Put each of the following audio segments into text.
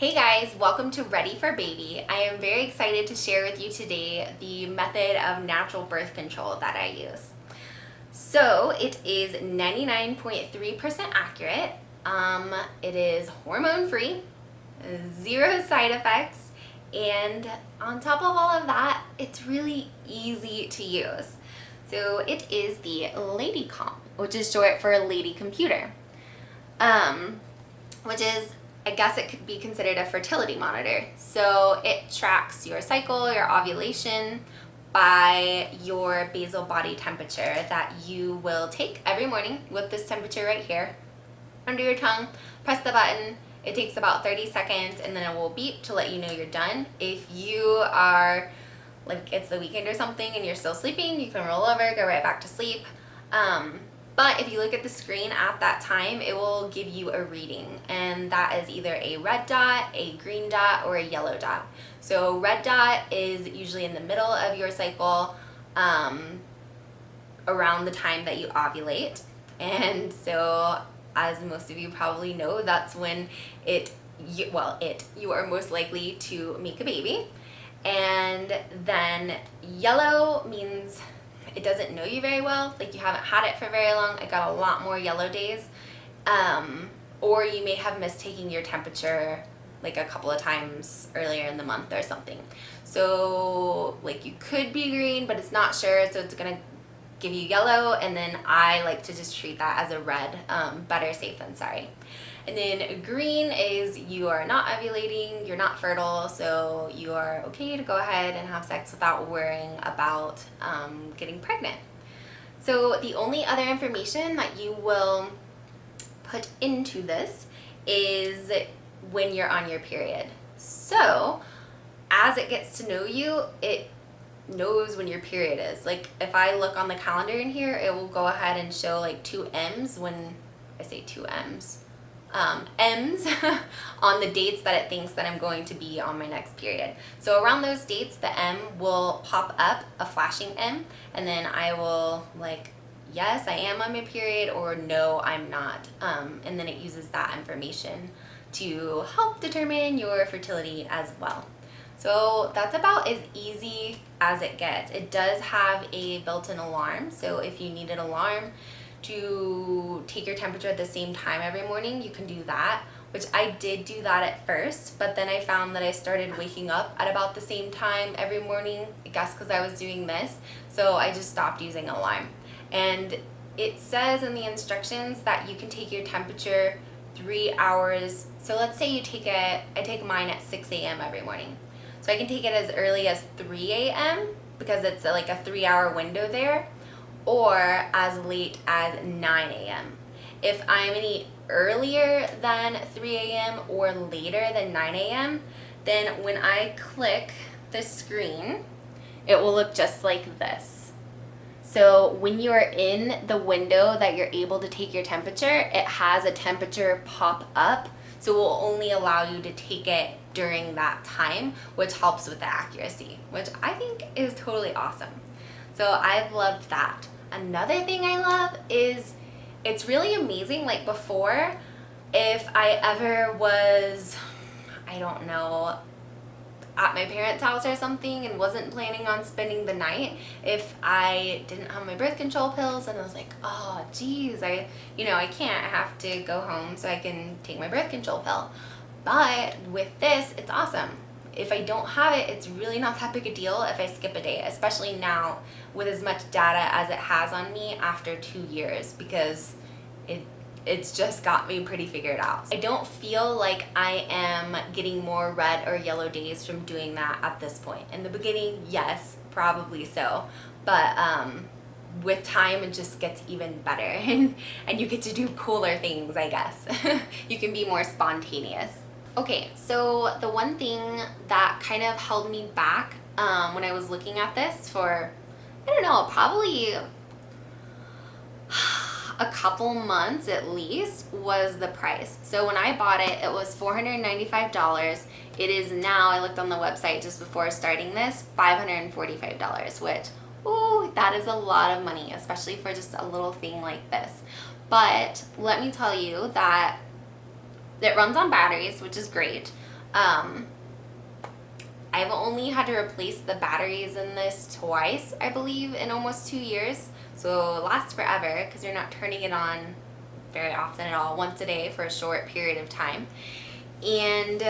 Hey guys, welcome to Ready for Baby. I am very excited to share with you today the method of natural birth control that I use. So it is 99.3% accurate. It is hormone free, zero side effects, and on top of all of that, it's really easy to use. So it is the LadyComp, which is short for Lady Computer, which is, I guess it could be considered a fertility monitor. So it tracks your cycle, your ovulation by your basal body temperature that you will take every morning with this temperature right here under your tongue. Press the button. It takes about 30 seconds and then it will beep to let you know you're done. If you are like it's the weekend or something and you're still sleeping, you can roll over, go right back to sleep. But if you look at the screen at that time, it will give you a reading, and that is either a red dot, a green dot, or a yellow dot. So red dot is usually in the middle of your cycle, around the time that you ovulate. And so, as most of you probably know, that's when you are most likely to make a baby. And then yellow means it doesn't know you very well, like you haven't had it for very long. I got a lot more yellow days. Or you may have missed taking your temperature like a couple of times earlier in the month or something. So like you could be green, but it's not sure, so it's gonna give you yellow, and then I like to just treat that as a red. Better safe than sorry. And then green is you are not ovulating, you're not fertile, so you are okay to go ahead and have sex without worrying about getting pregnant. So the only other information that you will put into this is when you're on your period. So as it gets to know you, it knows when your period is. Like if I look on the calendar in here, it will go ahead and show like 2 M's when I say 2 M's. M's on the dates that it thinks that I'm going to be on my next period. So around those dates, the M will pop up, a flashing M, and then I will like, yes, I am on my period, or no, I'm not. And then it uses that information to help determine your fertility as well. So that's about as easy as it gets. It does have a built-in alarm, so if you need an alarm to take your temperature at the same time every morning, you can do that, which I did do that at first, but then I found that I started waking up at about the same time every morning, I guess because I was doing this, so I just stopped using an alarm. And it says in the instructions that you can take your temperature 3 hours. So let's say you take it, I take mine at 6 a.m. every morning. So I can take it as early as 3 a.m. because it's like a 3-hour window there, or as late as 9 a.m. If I'm any earlier than 3 a.m. or later than 9 a.m., then when I click the screen, it will look just like this. So when you're in the window that you're able to take your temperature, it has a temperature pop up, so it will only allow you to take it during that time, which helps with the accuracy, which I think is totally awesome. So I've loved that. Another thing I love is it's really amazing, like before, if I ever was, I don't know, at my parents' house or something and wasn't planning on spending the night, if I didn't have my birth control pills and I was like, oh geez, I can't, I have to go home so I can take my birth control pill. But with this, it's awesome. If I don't have it, it's really not that big a deal if I skip a day, especially now with as much data as it has on me after 2 years, because it's just got me pretty figured out. I don't feel like I am getting more red or yellow days from doing that at this point. In the beginning, yes, probably so, but with time it just gets even better, and you get to do cooler things, I guess. You can be more spontaneous. Okay, so the one thing that kind of held me back when I was looking at this for, I don't know, probably a couple months at least, was the price. So when I bought it, it was $495. It is now, I looked on the website just before starting this, $545, which, ooh, that is a lot of money, especially for just a little thing like this. But let me tell you that it runs on batteries, which is great. I've only had to replace the batteries in this twice, I believe, in almost 2 years. So it lasts forever because you're not turning it on very often at all, once a day for a short period of time. And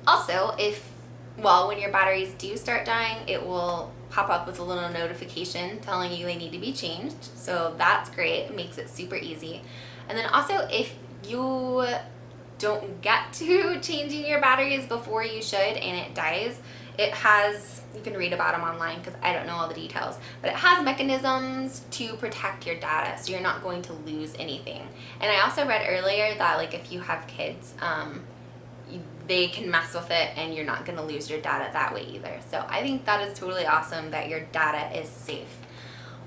also, when your batteries do start dying, it will pop up with a little notification telling you they need to be changed. So that's great. It makes it super easy. And then also, if you don't get to changing your batteries before you should and it dies, it has, you can read about them online because I don't know all the details, but it has mechanisms to protect your data so you're not going to lose anything. And I also read earlier that like if you have kids, they can mess with it and you're not going to lose your data that way either. So I think that is totally awesome that your data is safe.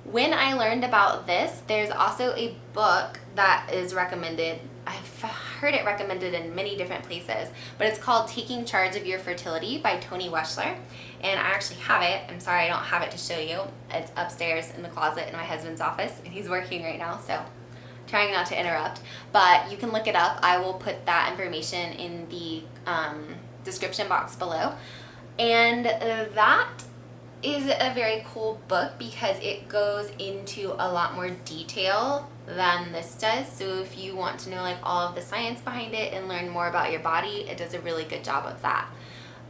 When I learned about this, there's also a book that is recommended. I've heard it recommended in many different places, but it's called Taking Charge of Your Fertility by Toni Weschler. And I actually have it. I'm sorry I don't have it to show you. It's upstairs in the closet in my husband's office, and he's working right now, so trying not to interrupt. But you can look it up. I will put that information in the description box below. And that is a very cool book because it goes into a lot more detail than this does. So if you want to know like all of the science behind it and learn more about your body, it does a really good job of that.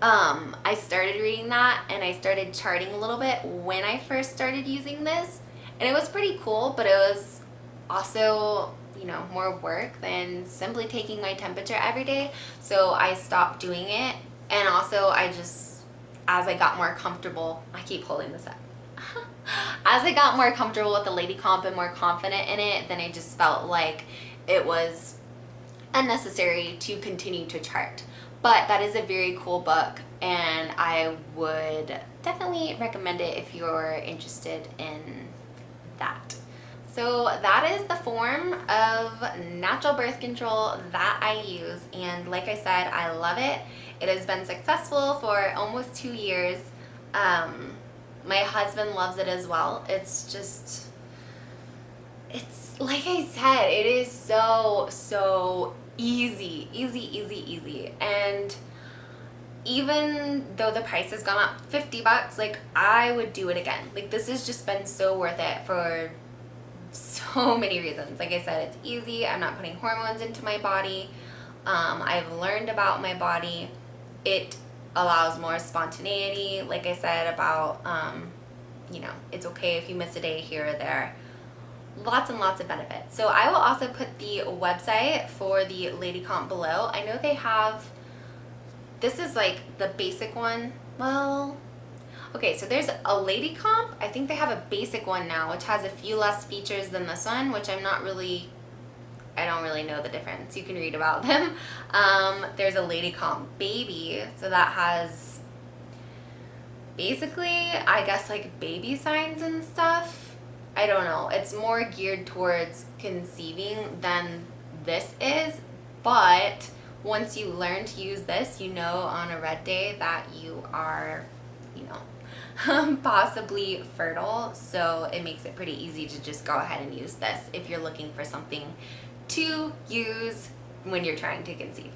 I started reading that and I started charting a little bit when I first started using this, and it was pretty cool, but it was also, you know, more work than simply taking my temperature every day. So I stopped doing it. And also as I got more comfortable, I keep holding this up. As I got more comfortable with the Lady Comp and more confident in it, then I just felt like it was unnecessary to continue to chart. But that is a very cool book, and I would definitely recommend it if you're interested in that. So that is the form of natural birth control that I use, and like I said, I love it. It has been successful for almost 2 years. My husband loves it as well. It's like I said, it is so easy. And even though the price has gone up $50, like I would do it again. Like this has just been so worth it for so many reasons. Like I said, it's easy. I'm not putting hormones into my body. I've learned about my body. It allows more spontaneity. Like I said about, it's okay if you miss a day here or there. Lots and lots of benefits. So I will also put the website for the Lady Comp below. I know they have, this is like the basic one. Well, okay, so there's a Lady Comp. I think they have a basic one now, which has a few less features than this one, which I don't really know the difference. You can read about them. There's a Lady Comp Baby, so that has basically, I guess, like baby signs and stuff. I don't know. It's more geared towards conceiving than this is, but once you learn to use this, you know on a red day that you are, possibly fertile. So it makes it pretty easy to just go ahead and use this if you're looking for something to use when you're trying to conceive.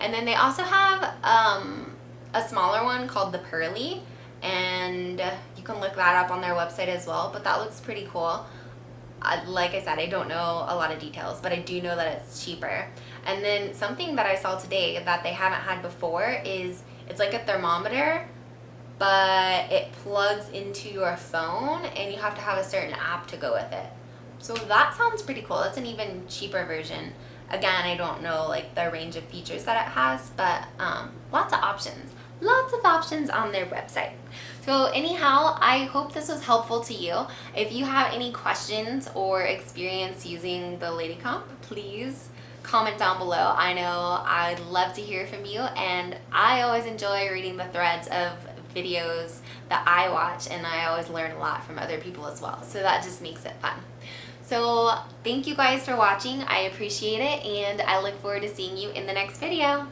And then they also have a smaller one called the Pearly, and you can look that up on their website as well, but that looks pretty cool. Like I said, I don't know a lot of details, but I do know that it's cheaper. And then something that I saw today that they haven't had before is it's like a thermometer, but it plugs into your phone and you have to have a certain app to go with it. So that sounds pretty cool. It's an even cheaper version. Again, I don't know like the range of features that it has, but lots of options. Lots of options on their website. So anyhow, I hope this was helpful to you. If you have any questions or experience using the Lady Comp, please comment down below. I know I'd love to hear from you, and I always enjoy reading the threads of videos that I watch, and I always learn a lot from other people as well. So that just makes it fun. So thank you guys for watching. I appreciate it, and I look forward to seeing you in the next video.